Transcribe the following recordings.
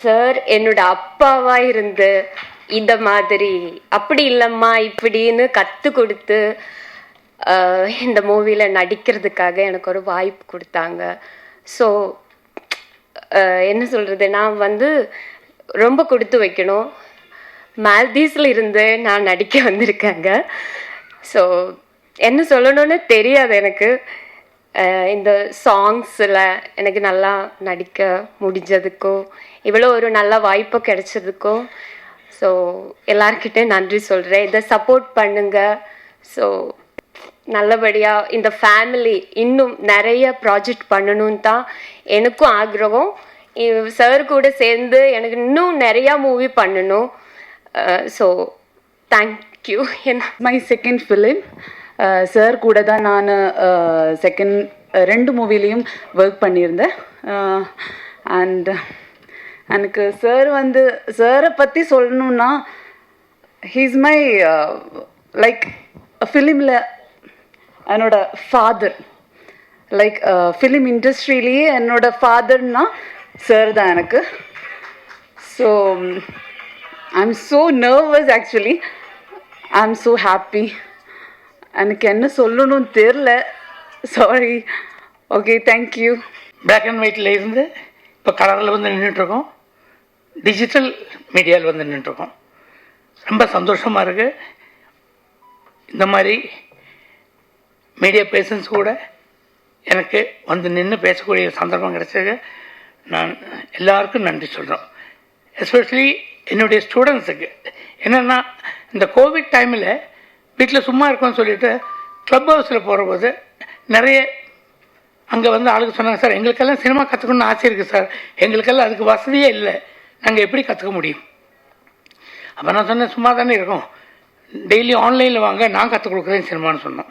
Sir என்னோட அப்பாவா இருந்து இந்த மாதிரி அப்படி இல்லைம்மா இப்படின்னு கற்றுக் கொடுத்து இந்த மூவியில் நடிக்கிறதுக்காக எனக்கு ஒரு வாய்ப்பு கொடுத்தாங்க. ஸோ என்ன சொல்கிறது, நான் வந்து ரொம்ப கொடுத்து வைக்கணும். மால்தீவ்ஸில் இருந்து நான் நடிக்க வந்திருக்கேங்க. ஸோ என்ன சொல்லணும்னு தெரியாது எனக்கு. இந்த சாங்ஸில் எனக்கு நல்லா நடிக்க முடிஞ்சதுக்கும் இவ்வளோ ஒரு நல்ல வாய்ப்பு கிடைச்சதுக்கும் ஸோ எல்லார்கிட்டே நன்றி சொல்கிறேன். இதை சப்போர்ட் பண்ணுங்க. ஸோ நல்லபடியாக இந்த ஃபேமிலி இன்னும் நிறைய ப்ராஜெக்ட் பண்ணணும்னு தான் எனக்கும் ஆக்ரகம். சார் கூட சேர்ந்து எனக்கு இன்னும் நிறையா மூவி பண்ணணும். So thank you. My second film sir கூட தான் நான் ரெண்டு மூவிலையும் ஒர்க் பண்ணியிருந்தேன். அண்ட் எனக்கு சாரை பற்றி சொல்லணுன்னா ஹீஸ் மை லைக் ஃபிலிமில் என்னோட ஃபாதர். லைக் ஃபிலிம் இண்டஸ்ட்ரியிலேயே என்னோட ஃபாதர்னா சார் தான் எனக்கு. So I am so nervous actually. I am so happy. எனக்கு என்ன சொல்லணும்னு தெரில. Sorry. Okay, thank you. Black and ஒயிட்டில் இருந்து இப்போ கலரில் வந்து நின்றுட்டுருக்கோம். டிஜிட்டல் மீடியாவில் வந்து நின்றுட்டுருக்கோம். ரொம்ப சந்தோஷமாக இருக்குது. இந்த மாதிரி மீடியா பேர்சன்ஸ் கூட எனக்கு வந்து நின்று பேசக்கூடிய சந்தர்ப்பம் கிடைச்சது. நான் எல்லாருக்கும் நன்றி சொல்கிறோம். எஸ்பெஷலி என்னுடைய ஸ்டூடெண்ட்ஸுக்கு. என்னென்னா இந்த கோவிட் டைமில் வீட்டில் சும்மா இருக்கோன்னு சொல்லிவிட்டு க்ளப் ஹவுஸில் போகிறபோது நிறைய அங்கே வந்து ஆளுக்கு சொன்னாங்க, சார் எங்களுக்கெல்லாம் சினிமா கற்றுக்கணுன்னு ஆசை இருக்குது சார், எங்களுக்கெல்லாம் அதுக்கு வசதியே இல்லை, நாங்கள் எப்படி கற்றுக்க முடியும்? அப்போ நான் சொன்னேன், சும்மா தானே இருக்கோம், டெய்லி ஆன்லைனில் வாங்க, நான் கற்றுக் கொடுக்குறேன் சினிமான்னு சொன்னோம்.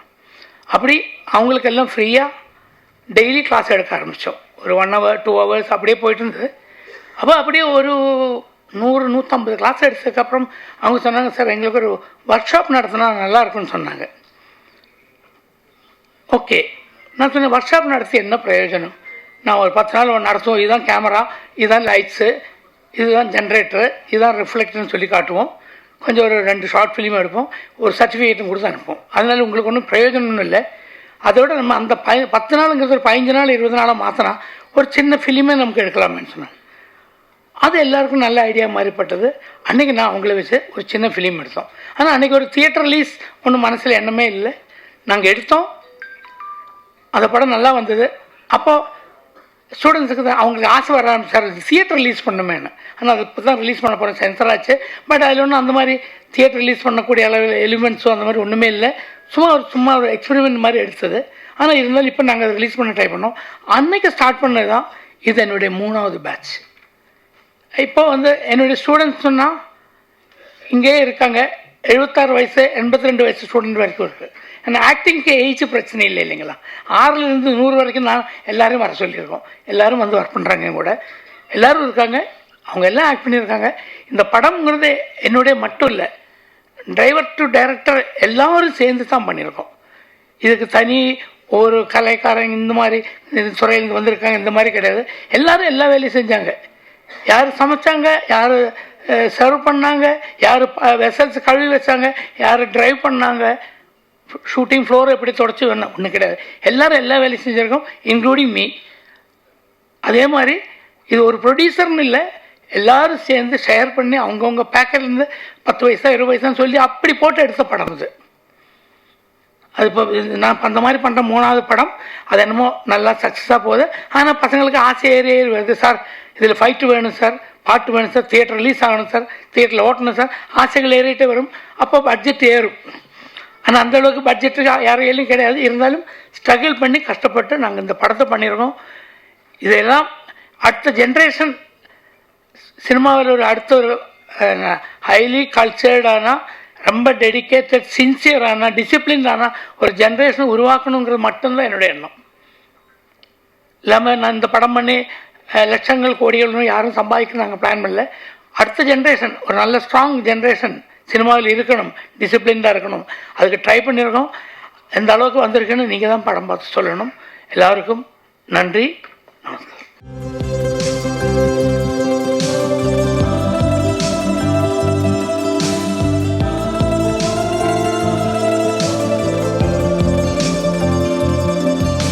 அப்படி அவங்களுக்கெல்லாம் ஃப்ரீயாக டெய்லி கிளாஸ் எடுக்க ஆரம்பித்தோம். ஒரு 1 hour 2 hours அப்படியே போயிட்டு இருந்தது. அப்போ அப்படியே ஒரு 100-150 கிளாஸ் எடுத்ததுக்கப்புறம் அவங்க சொன்னாங்க, சார் எங்களுக்கு ஒரு ஒர்க் ஷாப் நடத்தினா நல்லா இருக்குன்னு சொன்னாங்க. ஓகே, நான் சொன்னேன், ஒர்க் ஷாப் நடத்தி என்ன பிரயோஜனம்? நான் ஒரு 10 நாள் நடத்துவோம். இதுதான் கேமரா, இதுதான் லைட்ஸு, இதுதான் ஜென்ரேட்டரு, இதுதான் ரிஃப்ளெக்டர்னு சொல்லி காட்டுவோம். கொஞ்சம் ஒரு 2 ஷார்ட் ஃபிலிம் எடுப்போம், ஒரு சர்டிஃபிகேட்டும் கொடுத்து அனுப்போம். அதனால் உங்களுக்கு ஒன்றும் பிரயோஜனம்னு இல்லை. அதோட நம்ம அந்த 10 நாளுங்கிறது ஒரு 15 நாள் 20 நாளாக மாற்றினா ஒரு சின்ன ஃபிலிமே நமக்கு எடுக்கலாமேன்னு சொன்னாங்க. அது எல்லாருக்கும் நல்ல ஐடியா மாறிப்பட்டது. அன்றைக்கி நான் அவங்கள வச்சு ஒரு சின்ன ஃபிலிம் எடுத்தோம். ஆனால் அன்றைக்கி ஒரு தியேட்டர் ரிலீஸ் ஒன்றும் மனசில் எண்ணமே இல்லை. நாங்கள் எடுத்தோம், அந்த படம் நல்லா வந்தது. அப்போது ஸ்டூடெண்ட்ஸுக்கு தான் அவங்களுக்கு ஆசை வர ஆரம்பிச்சார், தியேட்டர் ரிலீஸ் பண்ணுமேன்னு. ஆனால் அது இப்போ தான் ரிலீஸ் பண்ண போகிறோம், சென்சர் ஆச்சு. பட் அதில் ஒன்றும் அந்த மாதிரி தியேட்டர் ரிலீஸ் பண்ணக்கூடிய அளவில் எலிமெண்ட்ஸோ அந்த மாதிரி ஒன்றுமே இல்லை. சும்மா ஒரு எக்ஸ்பெரிமெண்ட் மாதிரி எடுத்தது. ஆனால் இருந்தாலும் இப்போ நாங்கள் அதை ரிலீஸ் பண்ண ட்ரை பண்ணோம். அன்றைக்கி ஸ்டார்ட் பண்ணது தான் இது என்னுடைய 3வது பேட்ச். இப்போ வந்து என்னுடைய ஸ்டூடெண்ட்ஸ் சொன்னால் இங்கே இருக்காங்க. 76 வயசு 82 வயசு ஸ்டூடெண்ட் வரைக்கும் இருக்குது. ஏன்னா ஆக்டிங்க்கு ஏஜ் பிரச்சனை இல்லை இல்லைங்களா. 6லேருந்து 100 வரைக்கும் நான் எல்லோரும் வர சொல்லியிருக்கோம். எல்லோரும் வந்து ஒர்க் பண்ணுறாங்க கூட. எல்லோரும் இருக்காங்க, அவங்க எல்லாம் ஆக்ட் பண்ணியிருக்காங்க. இந்த படம்ங்கிறது என்னுடைய மட்டும் இல்லை, டிரைவர் டு டைரக்டர் எல்லோரும் சேர்ந்து தான் பண்ணியிருக்கோம். இதுக்கு தனி ஒரு கலைக்காரங்க இந்த மாதிரி துறையிலேருந்து வந்திருக்காங்க இந்த மாதிரி கிடையாது. எல்லோரும் எல்லா வேலையும் செஞ்சாங்க. யார் சமைச்சாங்க, யார் சர்வ் பண்ணாங்க, யார் வெசல்ஸ் கழுவி வச்சாங்க, யார் ட்ரைவ் பண்ணாங்க, ஷூட்டிங் ஃப்ளோர் எப்படி தொடச்சி வேணும் ஒன்றும் கிடையாது. எல்லோரும் எல்லா வேலையும் செஞ்சுருக்கோம், இன்க்ளூடிங் மீ. அதே மாதிரி இது ஒரு ப்ரொடியூசர்னு இல்லை, எல்லோரும் சேர்ந்து ஷேர் பண்ணி அவங்கவுங்க பேக்கெட்லேருந்து 10 பைசா 20 பைசான்னு சொல்லி அப்படி போட்டு எடுத்த படம் இது. அது இப்போ நான் அந்த மாதிரி பண்ணுற 3வது படம். அது என்னமோ நல்லா சக்ஸஸாக போகுது. ஆனால் பசங்களுக்கு ஆசை ஏறி வருது, சார் இதில் ஃபைட்டு வேணும் சார், பாட்டு வேணும் சார், தியேட்டர் ரிலீஸ் ஆகணும் சார், தியேட்டரில் ஓட்டணும் சார், ஆசைகள் ஏறிட்டே வரும். அப்போ பட்ஜெட் ஏறும். ஆனால் அந்தளவுக்கு பட்ஜெட்டு யார் கையிலும் கிடையாது. இருந்தாலும் ஸ்ட்ரகிள் பண்ணி கஷ்டப்பட்டு நாங்கள் இந்த படத்தை பண்ணியிருக்கோம். இதெல்லாம் அடுத்த ஜென்ரேஷன் சினிமாவில் அடுத்த ஒரு ஹைலி கல்ச்சர்டான, ரொம்ப டெடிக்கேட்டட், சின்சியரான, டிசிப்ளின்டான ஒரு ஜென்ரேஷன் உருவாக்கணுங்கிறது மட்டும்தான் என்னுடைய எண்ணம். இல்லாமல் நான் இந்த படம் பண்ணி லட்சங்கள் கோடிகள் யாரும் சம்பாதிக்க நாங்கள் பிளான் பண்ணல. அடுத்த ஜென்ரேஷன் ஒரு நல்ல ஸ்ட்ராங் ஜென்ரேஷன் சினிமாவில் இருக்கணும், டிசிப்ளின்டாக இருக்கணும், அதுக்கு ட்ரை பண்ணியிருக்கோம். எந்த அளவுக்கு வந்திருக்குன்னு நீங்கள் தான் படம் பார்த்து சொல்லணும். எல்லாருக்கும் நன்றி, நமஸ்காரம்.